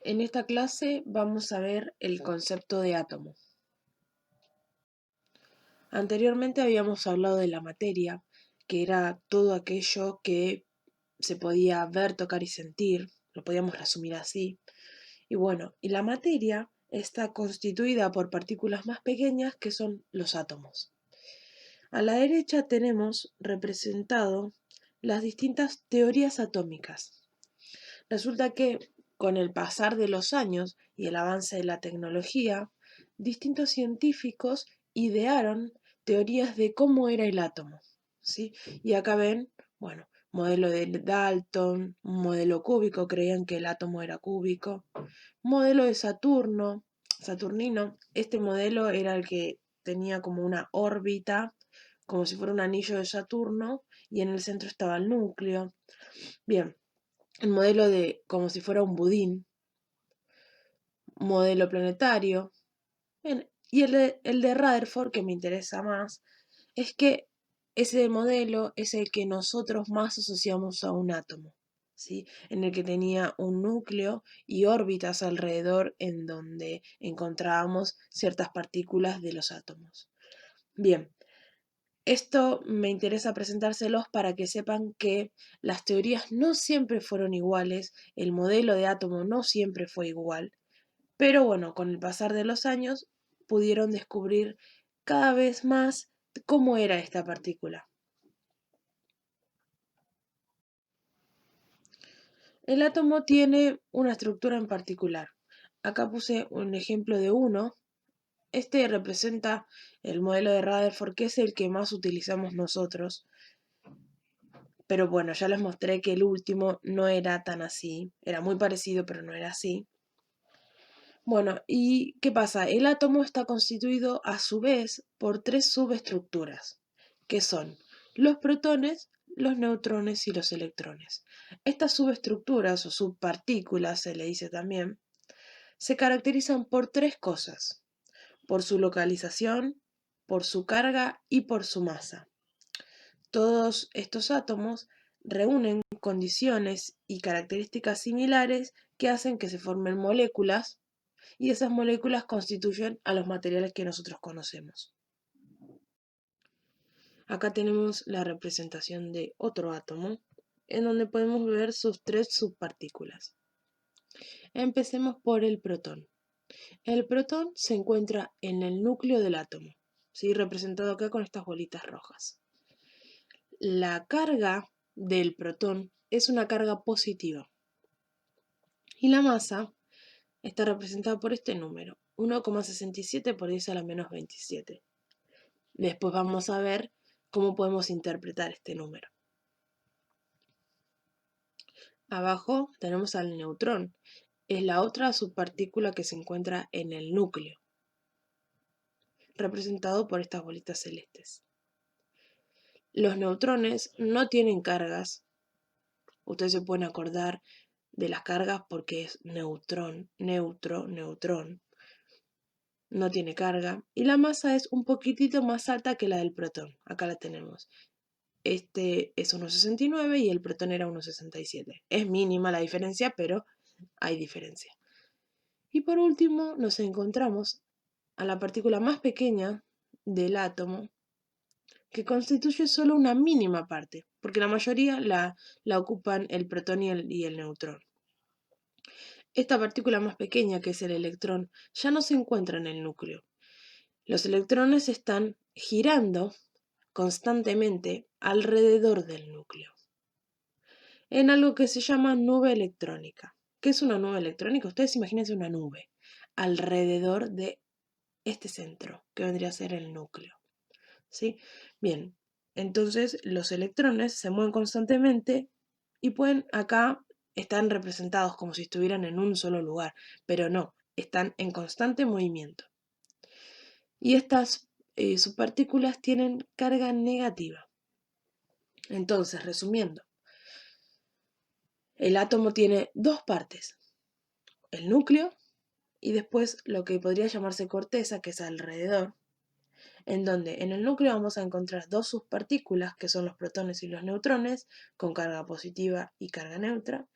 En esta clase vamos a ver el concepto de átomo. Anteriormente habíamos hablado de la materia, que era todo aquello que se podía ver, tocar y sentir, lo podíamos resumir así. Y la materia está constituida por partículas más pequeñas que son los átomos. A la derecha tenemos representado las distintas teorías atómicas. Resulta que con el pasar de los años y el avance de la tecnología, distintos científicos idearon teorías de cómo era el átomo, ¿sí? Y acá ven, modelo de Dalton, un modelo cúbico, creían que el átomo era cúbico, modelo de Saturnino, este modelo era el que tenía como una órbita, como si fuera un anillo de Saturno, y en el centro estaba el núcleo. Bien, el modelo de como si fuera un budín, modelo planetario. Bien, y el de Rutherford, que me interesa más, es que ese modelo es el que nosotros más asociamos a un átomo, ¿sí? En el que tenía un núcleo y órbitas alrededor en donde encontrábamos ciertas partículas de los átomos. Bien, esto me interesa presentárselos para que sepan que las teorías no siempre fueron iguales, el modelo de átomo no siempre fue igual, pero con el pasar de los años pudieron descubrir cada vez más cómo era esta partícula. El átomo tiene una estructura en particular. Acá puse un ejemplo de uno. Este representa el modelo de Rutherford, que es el que más utilizamos nosotros. Pero ya les mostré que el último no era tan así. Era muy parecido, pero no era así. ¿Y qué pasa? El átomo está constituido a su vez por tres subestructuras, que son los protones, los neutrones y los electrones. Estas subestructuras o subpartículas, se le dice también, se caracterizan por tres cosas: por su localización, por su carga y por su masa. Todos estos átomos reúnen condiciones y características similares que hacen que se formen moléculas, y esas moléculas constituyen a los materiales que nosotros conocemos. Acá tenemos la representación de otro átomo, en donde podemos ver sus tres subpartículas. Empecemos por el protón. El protón se encuentra en el núcleo del átomo, ¿sí? Representado acá con estas bolitas rojas. La carga del protón es una carga positiva, y la masa está representada por este número, 1,67 por 10 a la menos 27. Después vamos a ver cómo podemos interpretar este número. Abajo tenemos al neutrón. Es la otra subpartícula que se encuentra en el núcleo, representado por estas bolitas celestes. Los neutrones no tienen cargas. Ustedes se pueden acordar de las cargas porque es neutrón, neutro, neutrón. No tiene carga. Y la masa es un poquitito más alta que la del protón. Acá la tenemos. Este es 1,69 y el protón era 1,67. Es mínima la diferencia, pero hay diferencia. Y por último nos encontramos a la partícula más pequeña del átomo, que constituye solo una mínima parte, porque la mayoría la ocupan el protón y el neutrón. Esta partícula más pequeña, que es el electrón, ya no se encuentra en el núcleo. Los electrones están girando constantemente alrededor del núcleo, en algo que se llama nube electrónica. ¿Qué es una nube electrónica? Ustedes imagínense una nube alrededor de este centro, que vendría a ser el núcleo, ¿sí? Bien, entonces los electrones se mueven constantemente y están representados como si estuvieran en un solo lugar, pero no, están en constante movimiento. Y estas subpartículas tienen carga negativa. Entonces, resumiendo, el átomo tiene dos partes: el núcleo y después lo que podría llamarse corteza, que es alrededor, en donde en el núcleo vamos a encontrar dos subpartículas, que son los protones y los neutrones, con carga positiva y carga neutra,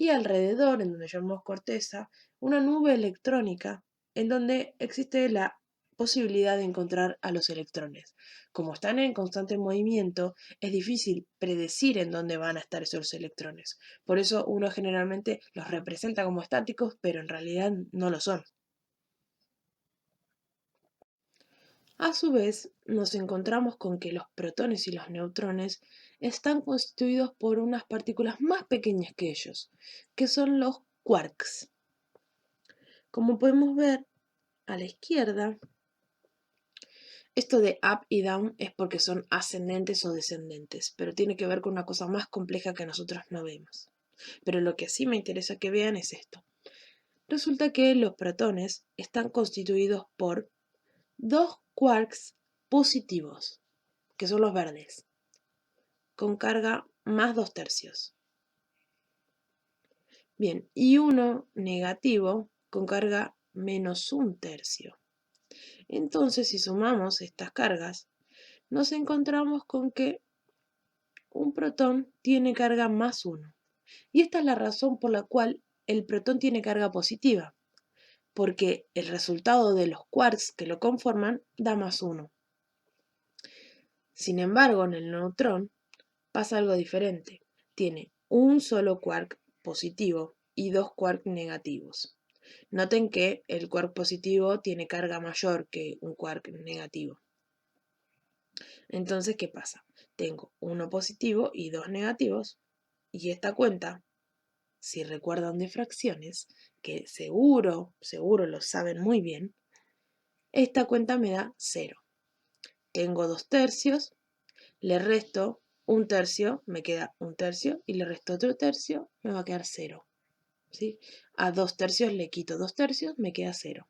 y alrededor, en donde llamamos corteza, una nube electrónica en donde existe la posibilidad de encontrar a los electrones. Como están en constante movimiento, es difícil predecir en dónde van a estar esos electrones. Por eso uno generalmente los representa como estáticos, pero en realidad no lo son. A su vez, nos encontramos con que los protones y los neutrones están constituidos por unas partículas más pequeñas que ellos, que son los quarks. Como podemos ver a la izquierda, esto de up y down es porque son ascendentes o descendentes, pero tiene que ver con una cosa más compleja que nosotros no vemos. Pero lo que sí me interesa que vean es esto. Resulta que los protones están constituidos por dos quarks positivos, que son los verdes, con carga más 2/3. Bien, y uno negativo con carga menos 1/3. Entonces, si sumamos estas cargas, nos encontramos con que un protón tiene carga más 1. Y esta es la razón por la cual el protón tiene carga positiva, porque el resultado de los quarks que lo conforman da más 1. Sin embargo, en el neutrón pasa algo diferente. Tiene un solo quark positivo y dos quarks negativos. Noten que el quark positivo tiene carga mayor que un quark negativo. Entonces, ¿qué pasa? Tengo uno positivo y dos negativos, y esta cuenta, si recuerdan de fracciones, que seguro lo saben muy bien, esta cuenta me da 0. Tengo 2/3, le resto 1/3, me queda 1/3, y le resto otro tercio, me va a quedar 0. ¿Sí? A 2/3 le quito 2/3, me queda 0.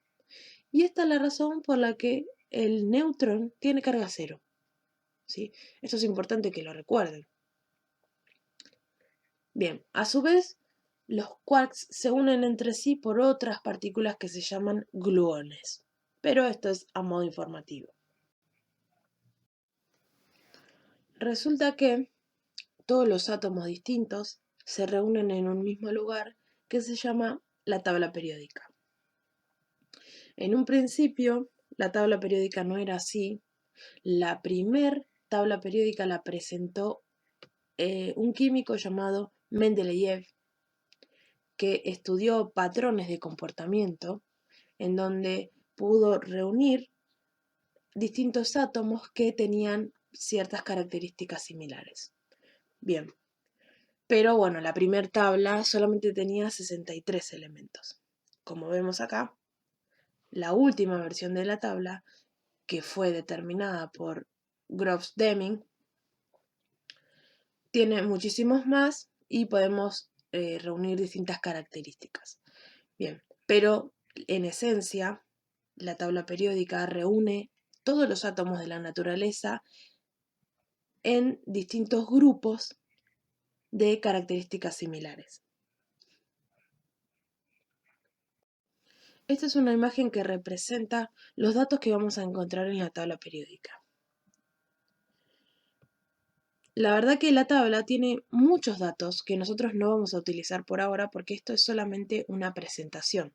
Y esta es la razón por la que el neutrón tiene carga 0. ¿Sí? Esto es importante que lo recuerden. Bien, a su vez, los quarks se unen entre sí por otras partículas que se llaman gluones. Pero esto es a modo informativo. Resulta que todos los átomos distintos se reúnen en un mismo lugar que se llama la tabla periódica. En un principio, la tabla periódica no era así. La primer tabla periódica la presentó un químico llamado Mendeleev, que estudió patrones de comportamiento en donde pudo reunir distintos átomos que tenían ciertas características similares. Bien, pero bueno, la primera tabla solamente tenía 63 elementos. Como vemos acá, la última versión de la tabla, que fue determinada por Groves-Deming, tiene muchísimos más y podemos reunir distintas características. Bien, pero en esencia, la tabla periódica reúne todos los átomos de la naturaleza en distintos grupos de características similares. Esta es una imagen que representa los datos que vamos a encontrar en la tabla periódica. La verdad que la tabla tiene muchos datos que nosotros no vamos a utilizar por ahora porque esto es solamente una presentación.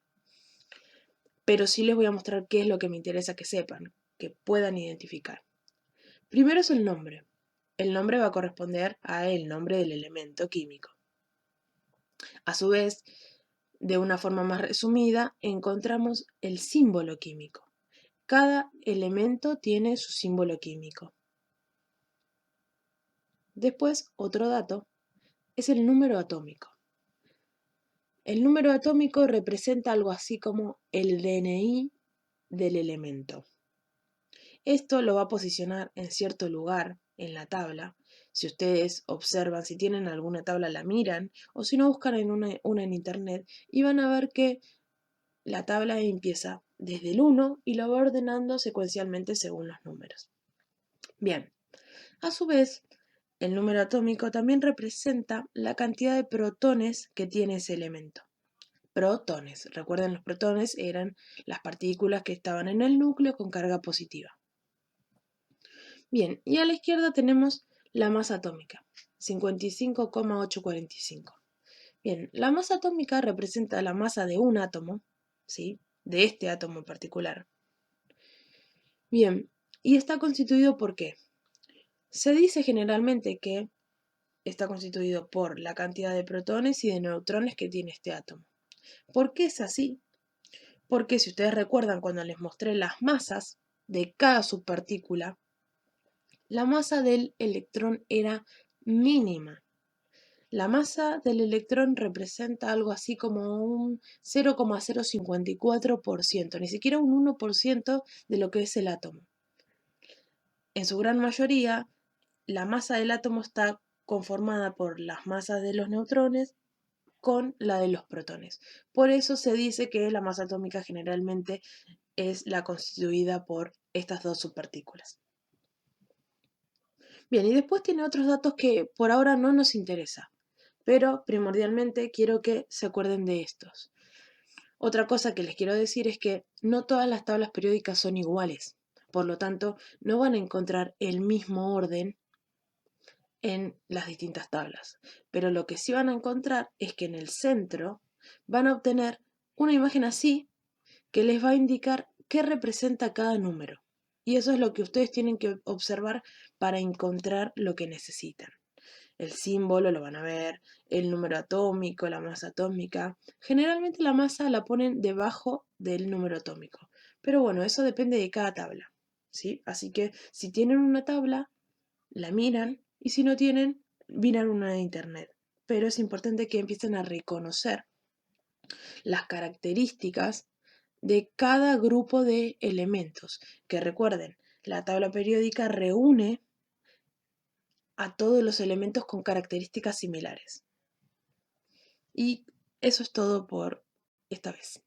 Pero sí les voy a mostrar qué es lo que me interesa que sepan, que puedan identificar. Primero es el nombre. El nombre va a corresponder al nombre del elemento químico. A su vez, de una forma más resumida, encontramos el símbolo químico. Cada elemento tiene su símbolo químico. Después, otro dato es el número atómico. El número atómico representa algo así como el DNI del elemento. Esto lo va a posicionar en cierto lugar en la tabla. Si ustedes observan, si tienen alguna tabla la miran, o si no buscan en una en internet y van a ver que la tabla empieza desde el 1 y lo va ordenando secuencialmente según los números. Bien, a su vez, el número atómico también representa la cantidad de protones que tiene ese elemento. Protones, recuerden, los protones eran las partículas que estaban en el núcleo con carga positiva. Bien, y a la izquierda tenemos la masa atómica, 55,845. Bien, la masa atómica representa la masa de un átomo, ¿sí? De este átomo en particular. Bien, ¿y está constituido por qué? Se dice generalmente que está constituido por la cantidad de protones y de neutrones que tiene este átomo. ¿Por qué es así? Porque si ustedes recuerdan cuando les mostré las masas de cada subpartícula, la masa del electrón era mínima. La masa del electrón representa algo así como un 0,054%, ni siquiera un 1% de lo que es el átomo. En su gran mayoría, la masa del átomo está conformada por las masas de los neutrones con la de los protones. Por eso se dice que la masa atómica generalmente es la constituida por estas dos subpartículas. Bien, y después tiene otros datos que por ahora no nos interesa, pero primordialmente quiero que se acuerden de estos. Otra cosa que les quiero decir es que no todas las tablas periódicas son iguales, por lo tanto no van a encontrar el mismo orden en las distintas tablas, pero lo que sí van a encontrar es que en el centro van a obtener una imagen así que les va a indicar qué representa cada número. Y eso es lo que ustedes tienen que observar para encontrar lo que necesitan. El símbolo lo van a ver, el número atómico, la masa atómica. Generalmente la masa la ponen debajo del número atómico. Pero bueno, eso depende de cada tabla, ¿sí? Así que si tienen una tabla, la miran y si no tienen, miran una de internet. Pero es importante que empiecen a reconocer las características de cada grupo de elementos. Que recuerden, la tabla periódica reúne a todos los elementos con características similares. Y eso es todo por esta vez.